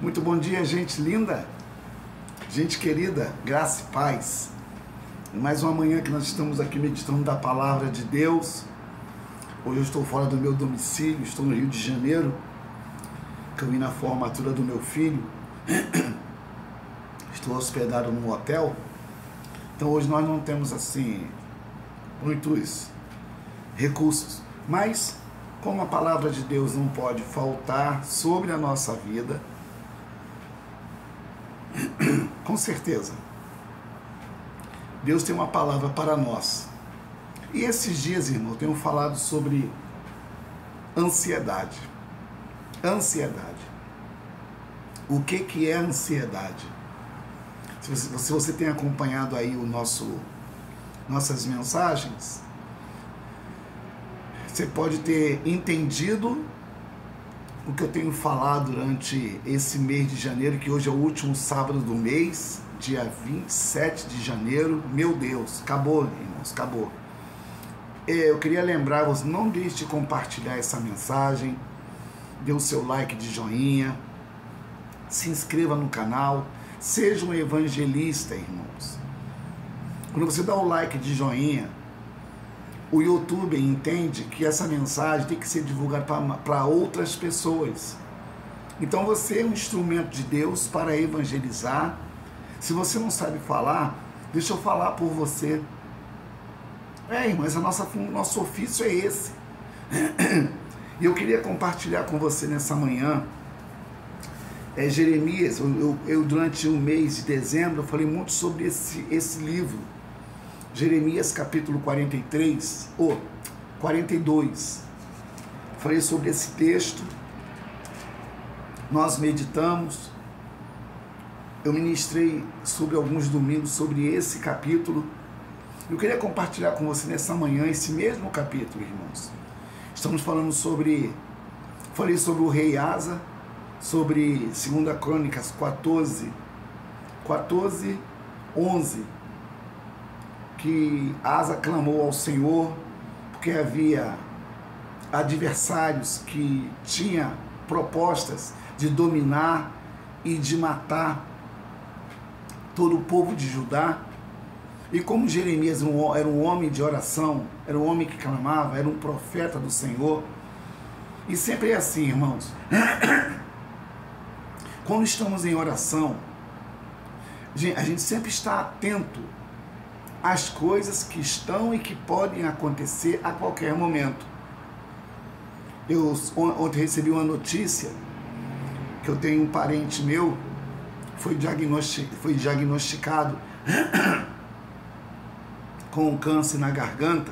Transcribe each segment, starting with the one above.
Muito bom dia, gente linda, gente querida, graça e paz. Mais uma manhã que nós estamos aqui meditando da palavra de Deus. Hoje eu estou fora do meu domicílio, estou no Rio de Janeiro, que eu vim na formatura do meu filho. Estou hospedado num hotel. Então hoje nós não temos assim muitos recursos, mas como a palavra de Deus não pode faltar sobre a nossa vida, com certeza Deus tem uma palavra para nós. E esses dias, irmão, eu tenho falado sobre ansiedade. Ansiedade. O que é ansiedade? Se você tem acompanhado aí nossas mensagens, você pode ter entendido o que eu tenho falado durante esse mês de janeiro, que hoje é o último sábado do mês, dia 27 de janeiro. Meu Deus, acabou, irmãos, acabou. Eu queria lembrar, você não deixe de compartilhar essa mensagem, dê o seu like de joinha, se inscreva no canal, seja um evangelista, irmãos. Quando você dá o like de joinha, o YouTube entende que essa mensagem tem que ser divulgada para outras pessoas. Então você é um instrumento de Deus para evangelizar. Se você não sabe falar, deixa eu falar por você. Irmãs, nosso ofício é esse. E eu queria compartilhar com você nessa manhã, Jeremias. Eu durante o mês de dezembro, eu falei muito sobre esse livro. Jeremias capítulo 42. Falei sobre esse texto. Nós meditamos. Eu ministrei sobre alguns domingos sobre esse capítulo. Eu queria compartilhar com você nessa manhã esse mesmo capítulo, irmãos. Estamos falando falei sobre o rei Asa, sobre 2 Crônicas 11, que Asa clamou ao Senhor, porque havia adversários que tinham propostas de dominar e de matar todo o povo de Judá. E como Jeremias era um homem de oração, era um homem que clamava, era um profeta do Senhor. E sempre é assim, irmãos. Quando estamos em oração, a gente sempre está atento às coisas que estão e que podem acontecer a qualquer momento. Eu ontem recebi uma notícia que eu tenho um parente meu, foi diagnosticado com câncer na garganta,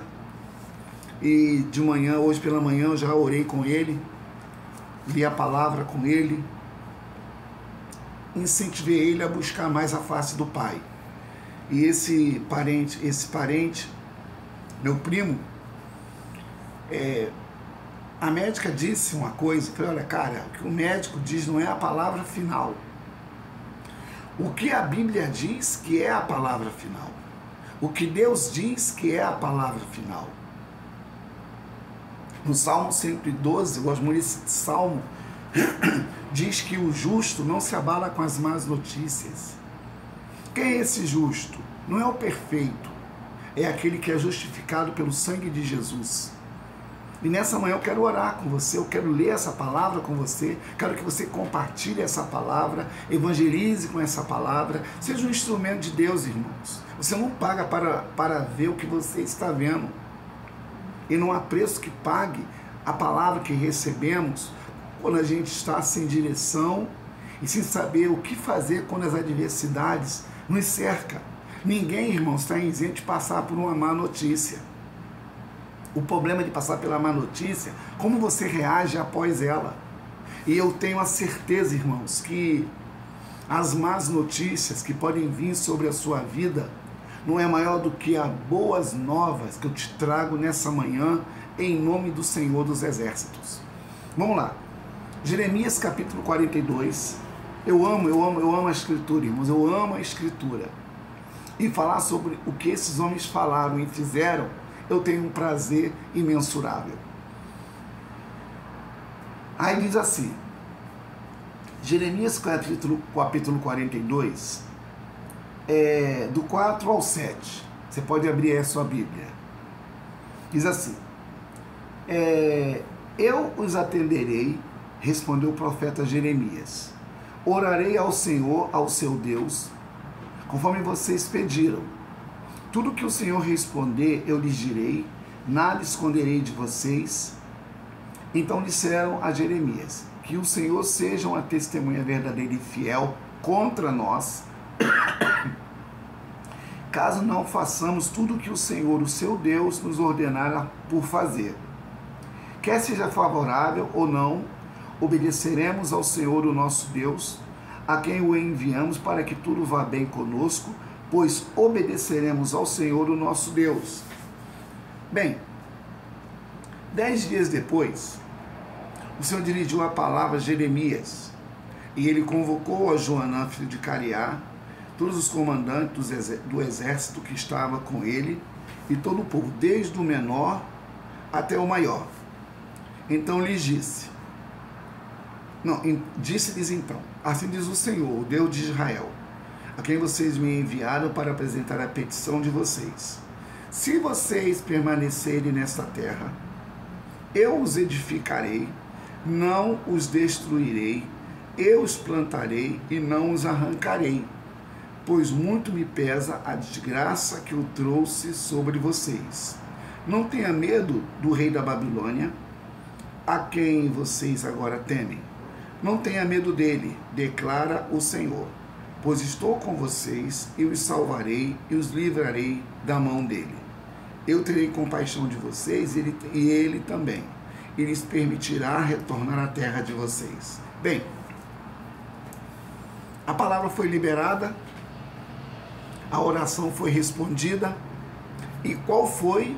e de manhã, hoje pela manhã, eu já orei com ele, li a palavra com ele, incentivei ele a buscar mais a face do Pai. E esse parente, meu primo, a médica disse uma coisa, eu falei, olha cara, o que o médico diz não é a palavra final. O que a Bíblia diz que é a palavra final. O que Deus diz que é a palavra final. No Salmo 112, eu gosto muito desse salmo, diz que o justo não se abala com as más notícias. Quem é esse justo? Não é o perfeito, é aquele que é justificado pelo sangue de Jesus. E nessa manhã eu quero orar com você, eu quero ler essa palavra com você, quero que você compartilhe essa palavra, evangelize com essa palavra, seja um instrumento de Deus, irmãos. Você não paga para ver o que você está vendo. E não há preço que pague a palavra que recebemos quando a gente está sem direção e sem saber o que fazer quando as adversidades nos cercam. Ninguém, irmãos, está isento de passar por uma má notícia. O problema de passar pela má notícia, como você reage após ela. E eu tenho a certeza, irmãos, que as más notícias que podem vir sobre a sua vida não é maior do que as boas novas que eu te trago nessa manhã, em nome do Senhor dos Exércitos. Vamos lá. Jeremias capítulo 42. Eu amo a Escritura, irmãos. Eu amo a Escritura. E falar sobre o que esses homens falaram e fizeram, eu tenho um prazer imensurável. Aí diz assim, Jeremias capítulo 42, do 4 ao 7. Você pode abrir aí a sua Bíblia. Diz assim: eu os atenderei, respondeu o profeta Jeremias. Orarei ao Senhor, ao seu Deus, conforme vocês pediram. Tudo que o Senhor responder, eu lhes direi, nada esconderei de vocês. Então disseram a Jeremias: que o Senhor seja uma testemunha verdadeira e fiel contra nós, caso não façamos tudo o que o Senhor, o seu Deus, nos ordenara por fazer. Quer seja favorável ou não, obedeceremos ao Senhor, o nosso Deus, a quem o enviamos para que tudo vá bem conosco, pois obedeceremos ao Senhor, o nosso Deus. Bem, 10 dias depois, o Senhor dirigiu a palavra a Jeremias, e ele convocou a Joanã, filho de Cariá, todos os comandantes do exército que estava com ele, e todo o povo, desde o menor até o maior. Então lhes disse-lhes então: assim diz o Senhor, o Deus de Israel, a quem vocês me enviaram para apresentar a petição de vocês. Se vocês permanecerem nesta terra, eu os edificarei, não os destruirei, eu os plantarei e não os arrancarei, pois muito me pesa a desgraça que eu trouxe sobre vocês. Não tenha medo do rei da Babilônia, a quem vocês agora temem. Não tenha medo dele, declara o Senhor, pois estou com vocês e os salvarei e os livrarei da mão dele. Eu terei compaixão de vocês e ele também, e lhes permitirá retornar à terra de vocês. Bem, a palavra foi liberada, a oração foi respondida, e qual foi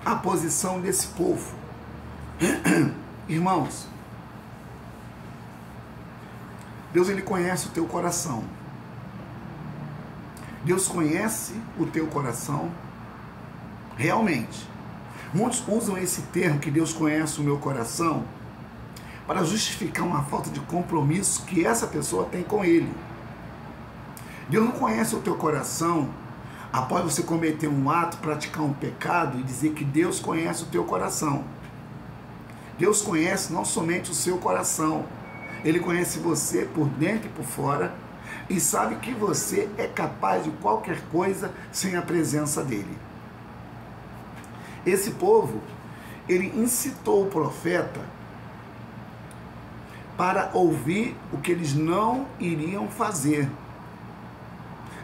a posição desse povo? Irmãos, Deus, ele conhece o teu coração. Deus conhece o teu coração realmente. Muitos usam esse termo, que Deus conhece o meu coração, para justificar uma falta de compromisso que essa pessoa tem com ele. Deus não conhece o teu coração após você cometer um ato, praticar um pecado e dizer que Deus conhece o teu coração. Deus conhece não somente o seu coração, Ele conhece você por dentro e por fora e sabe que você é capaz de qualquer coisa sem a presença dEle. Esse povo, ele incitou o profeta para ouvir o que eles não iriam fazer.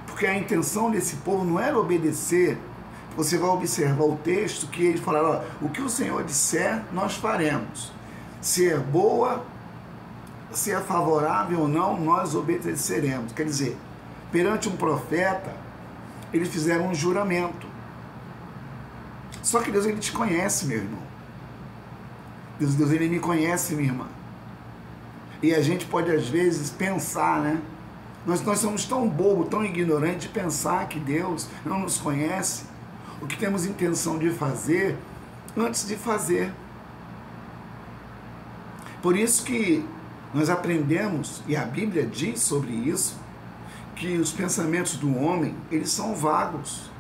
Porque a intenção desse povo não era obedecer. Você vai observar o texto que eles falaram: ó, o que o Senhor disser, nós faremos. Se é boa, se é favorável ou não, nós obedeceremos. Quer dizer, perante um profeta, eles fizeram um juramento. Só que Deus, ele te conhece, meu irmão. Deus, ele me conhece, minha irmã. E a gente pode, às vezes, pensar, né? Nós somos tão bobos, tão ignorantes de pensar que Deus não nos conhece, o que temos intenção de fazer antes de fazer. Por isso que nós aprendemos, e a Bíblia diz sobre isso, que os pensamentos do homem, eles são vagos.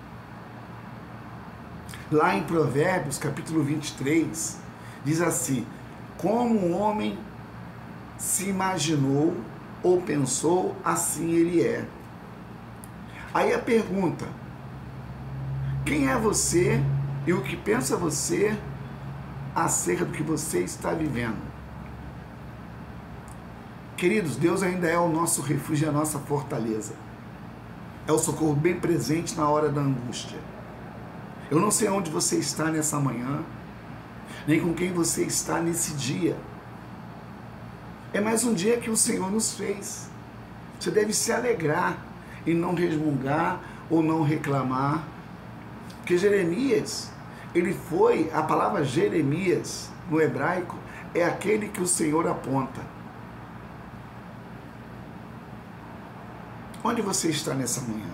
Lá em Provérbios, capítulo 23, diz assim: como um homem se imaginou ou pensou, assim ele é. Aí a pergunta: quem é você e o que pensa você acerca do que você está vivendo? Queridos, Deus ainda é o nosso refúgio e a nossa fortaleza. É o socorro bem presente na hora da angústia. Eu não sei onde você está nessa manhã, nem com quem você está nesse dia. É mais um dia que o Senhor nos fez. Você deve se alegrar e não resmungar ou não reclamar. Porque Jeremias, a palavra Jeremias no hebraico é aquele que o Senhor aponta. Onde você está nessa manhã?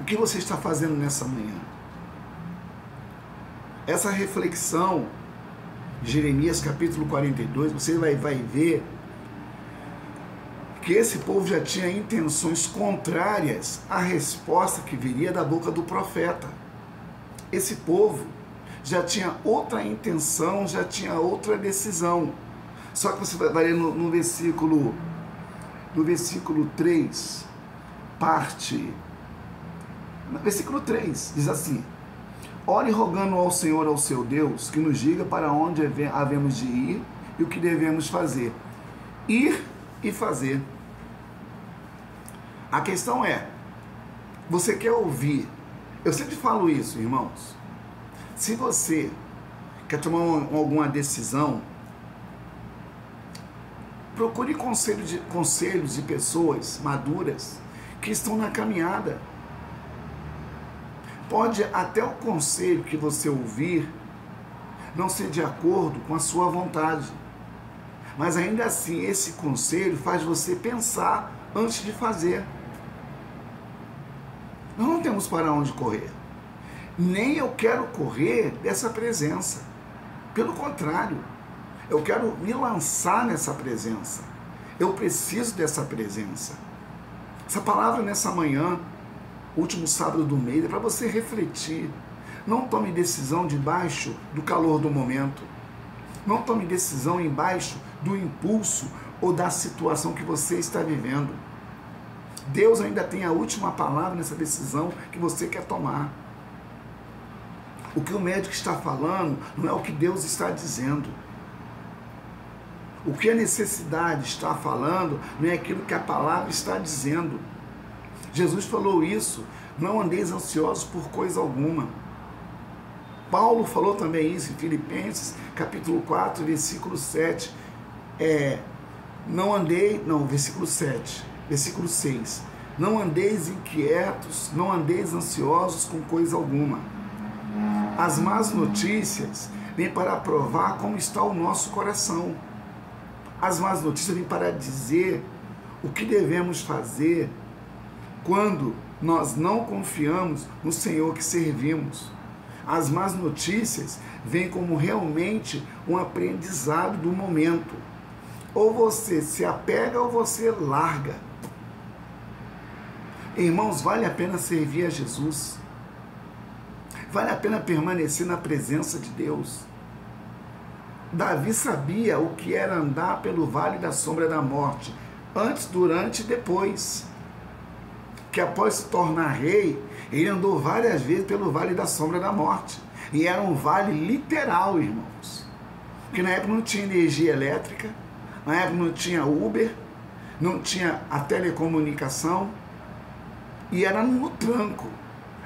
O que você está fazendo nessa manhã? Essa reflexão Jeremias capítulo 42, você vai ver que esse povo já tinha intenções contrárias à resposta que viria da boca do profeta. Esse povo já tinha outra intenção, já tinha outra decisão. Só que você vai ler no versículo 3, versículo 3, diz assim: ore rogando ao Senhor, ao seu Deus, que nos diga para onde havemos de ir e o que devemos fazer. Ir e fazer. A questão é, você quer ouvir? Eu sempre falo isso, irmãos. Se você quer tomar alguma decisão, procure conselhos de pessoas maduras que estão na caminhada. Pode até o conselho que você ouvir não ser de acordo com a sua vontade, mas ainda assim esse conselho faz você pensar antes de fazer. Nós não temos para onde correr. Nem eu quero correr dessa presença. Pelo contrário, eu quero me lançar nessa presença. Eu preciso dessa presença. Essa palavra nessa manhã, último sábado do mês, é para você refletir. Não tome decisão debaixo do calor do momento. Não tome decisão embaixo do impulso ou da situação que você está vivendo. Deus ainda tem a última palavra nessa decisão que você quer tomar. O que o médico está falando não é o que Deus está dizendo. O que a necessidade está falando não é aquilo que a palavra está dizendo. Jesus falou isso: não andeis ansiosos por coisa alguma. Paulo falou também isso em Filipenses, capítulo 4, versículo 7. Versículo 7, versículo 6. Não andeis inquietos, não andeis ansiosos com coisa alguma. As más notícias vêm para provar como está o nosso coração. As más notícias vêm para dizer o que devemos fazer quando nós não confiamos no Senhor que servimos. As más notícias vêm como realmente um aprendizado do momento. Ou você se apega ou você larga. Irmãos, vale a pena servir a Jesus. Vale a pena permanecer na presença de Deus. Davi sabia o que era andar pelo vale da sombra da morte, antes, durante e depois. Que após se tornar rei, ele andou várias vezes pelo vale da sombra da morte. E era um vale literal, irmãos. Porque na época não tinha energia elétrica, na época não tinha Uber, não tinha a telecomunicação, e era no tranco,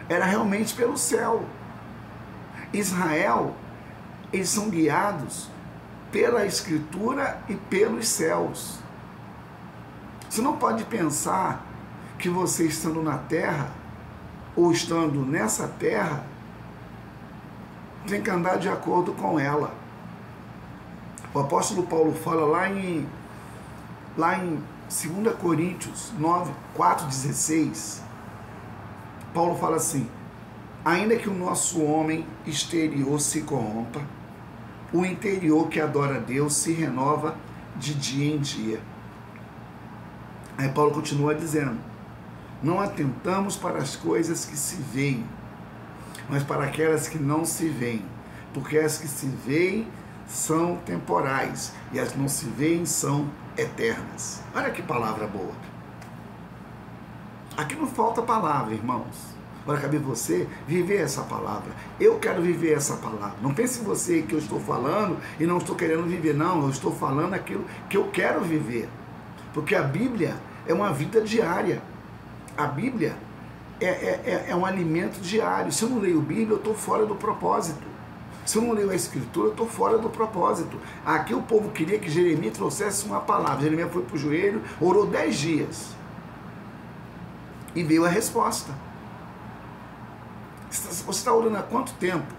era realmente pelo céu. Israel, eles são guiados pela Escritura e pelos céus. Você não pode pensar que você estando na terra, ou estando nessa terra, tem que andar de acordo com ela. O apóstolo Paulo fala lá em 2 Coríntios 4,16, Paulo fala assim: ainda que o nosso homem exterior se corrompa, o interior que adora a Deus se renova de dia em dia. Aí Paulo continua dizendo: não atentamos para as coisas que se veem, mas para aquelas que não se veem, porque as que se veem são temporais e as que não se veem são eternas. Olha que palavra boa. Aqui não falta palavra, irmãos. Agora cabe você viver essa palavra. Eu quero viver essa palavra. Não pense em você que eu estou falando e não estou querendo viver. Não, eu estou falando aquilo que eu quero viver. Porque a Bíblia é uma vida diária. A Bíblia é um alimento diário. Se eu não leio a Bíblia, eu estou fora do propósito. Se eu não leio a Escritura, eu estou fora do propósito. Aqui o povo queria que Jeremias trouxesse uma palavra. Jeremias foi para o joelho, orou 10 dias. E veio a resposta. Você está orando há quanto tempo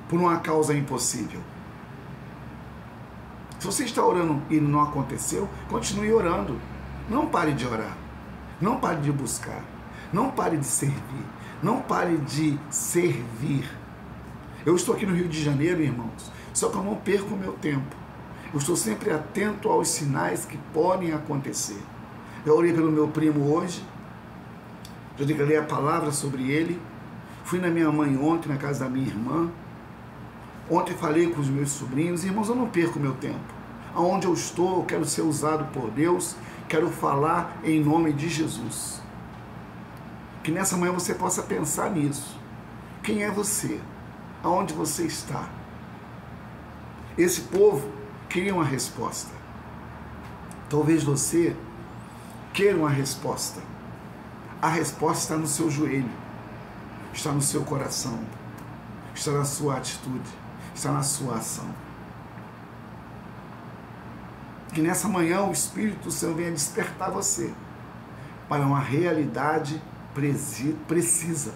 por uma causa impossível? Se você está orando e não aconteceu, continue orando. Não pare de orar. Não pare de buscar. Não pare de servir. Não pare de servir. Eu estou aqui no Rio de Janeiro, irmãos, Só que eu não perco o meu tempo. Eu estou sempre atento aos sinais que podem acontecer. Eu orei pelo meu primo hoje, já declarei a palavra sobre ele. Fui na minha mãe ontem, na casa da minha irmã. Ontem falei com os meus sobrinhos. Irmãos, eu não perco o meu tempo. Aonde eu estou, eu quero ser usado por Deus. Quero falar em nome de Jesus. Que nessa manhã você possa pensar nisso. Quem é você? Aonde você está? Esse povo queria uma resposta. Talvez você queira uma resposta. A resposta está no seu joelho, está no seu coração, está na sua atitude, está na sua ação. Que nessa manhã o Espírito Santo venha despertar você para uma realidade precisa.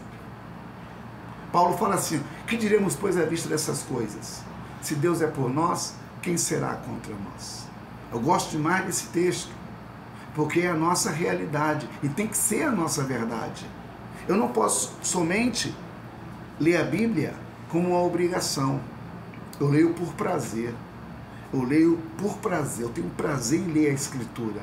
Paulo fala assim: que diremos, pois, à vista dessas coisas? Se Deus é por nós, quem será contra nós? Eu gosto demais desse texto, porque é a nossa realidade e tem que ser a nossa verdade. Eu não posso somente ler a Bíblia como uma obrigação. Eu leio por prazer. Eu leio por prazer. Eu tenho prazer em ler a Escritura.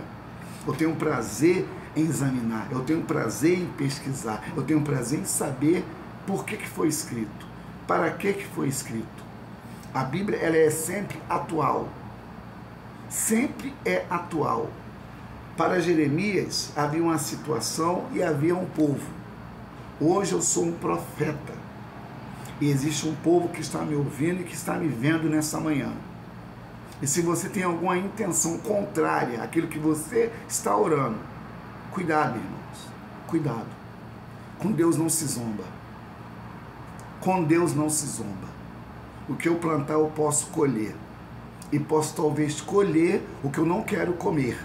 Eu tenho prazer em examinar. Eu tenho prazer em pesquisar. Eu tenho prazer em saber por que foi escrito. Para que foi escrito. A Bíblia, ela é sempre atual. Sempre é atual. Para Jeremias havia uma situação e havia um povo. Hoje eu sou um profeta. E existe um povo que está me ouvindo e que está me vendo nessa manhã. E se você tem alguma intenção contrária àquilo que você está orando, cuidado, irmãos. Cuidado. Com Deus não se zomba. Com Deus não se zomba. O que eu plantar eu posso colher. E posso talvez colher o que eu não quero comer.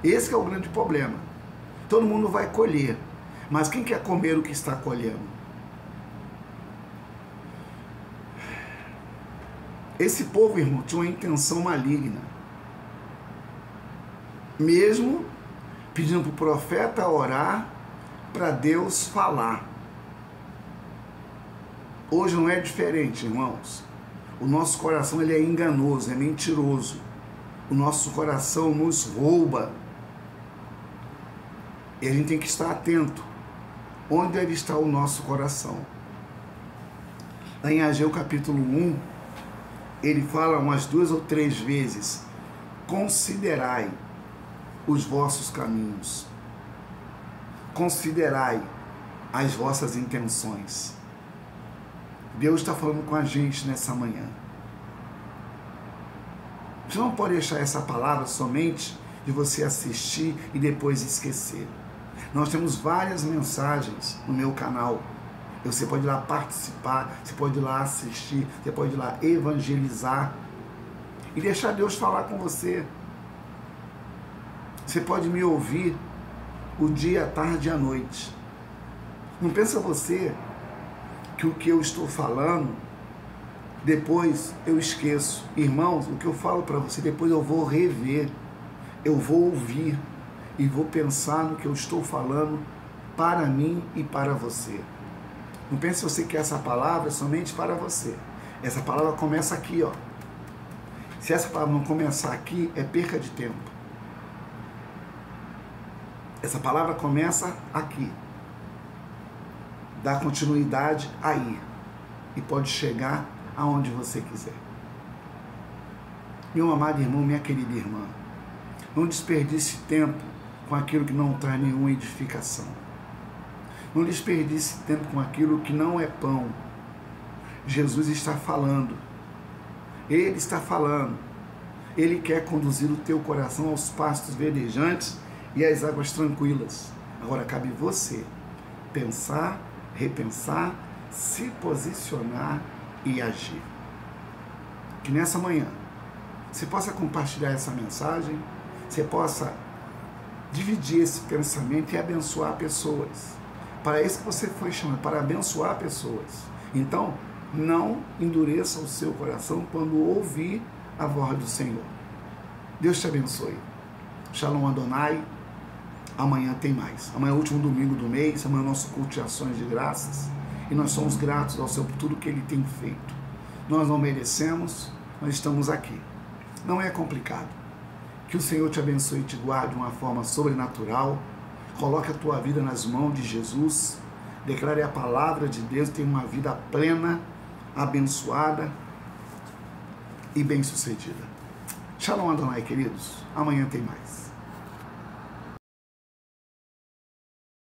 Esse é o grande problema. Todo mundo vai colher. Mas quem quer comer o que está colhendo? Esse povo, irmão, tinha uma intenção maligna. Mesmo pedindo para o profeta orar para Deus falar. Hoje não é diferente, irmãos. O nosso coração ele é enganoso, é mentiroso. O nosso coração nos rouba. E a gente tem que estar atento. Onde deve estar o nosso coração? Lá em Ageu capítulo 1, ele fala umas 2 ou 3 vezes: considerai os vossos caminhos. Considerai as vossas intenções. Deus está falando com a gente nessa manhã. Você não pode deixar essa palavra somente de você assistir e depois esquecer. Nós temos várias mensagens no meu canal. Você pode ir lá participar, você pode ir lá assistir, você pode ir lá evangelizar e deixar Deus falar com você. Você pode me ouvir o dia, a tarde e a noite. Não pensa você que o que eu estou falando, depois eu esqueço. Irmãos, o que eu falo para você, depois eu vou rever, eu vou ouvir e vou pensar no que eu estou falando para mim e para você. Não pense você que essa palavra é somente para você. Essa palavra começa aqui, ó. Se essa palavra não começar aqui, é perca de tempo. Essa palavra começa aqui. Dá continuidade aí. E pode chegar aonde você quiser. Meu amado irmão, minha querida irmã, não desperdice tempo com aquilo que não traz nenhuma edificação. Não desperdice tempo com aquilo que não é pão. Jesus está falando. Ele está falando. Ele quer conduzir o teu coração aos pastos verdejantes e às águas tranquilas. Agora cabe você pensar, repensar, se posicionar e agir. Que nessa manhã você possa compartilhar essa mensagem, você possa dividir esse pensamento e abençoar pessoas. Para isso que você foi chamado, para abençoar pessoas. Então, não endureça o seu coração quando ouvir a voz do Senhor. Deus te abençoe. Shalom Adonai. Amanhã tem mais. Amanhã é o último domingo do mês. Amanhã é o nosso culto de ações de graças. E nós somos gratos ao Senhor por tudo que Ele tem feito. Nós não merecemos, nós estamos aqui. Não é complicado. Que o Senhor te abençoe e te guarde de uma forma sobrenatural. Coloque a tua vida nas mãos de Jesus. Declare a palavra de Deus. Tenha uma vida plena, abençoada e bem-sucedida. Shalom Adonai, queridos. Amanhã tem mais.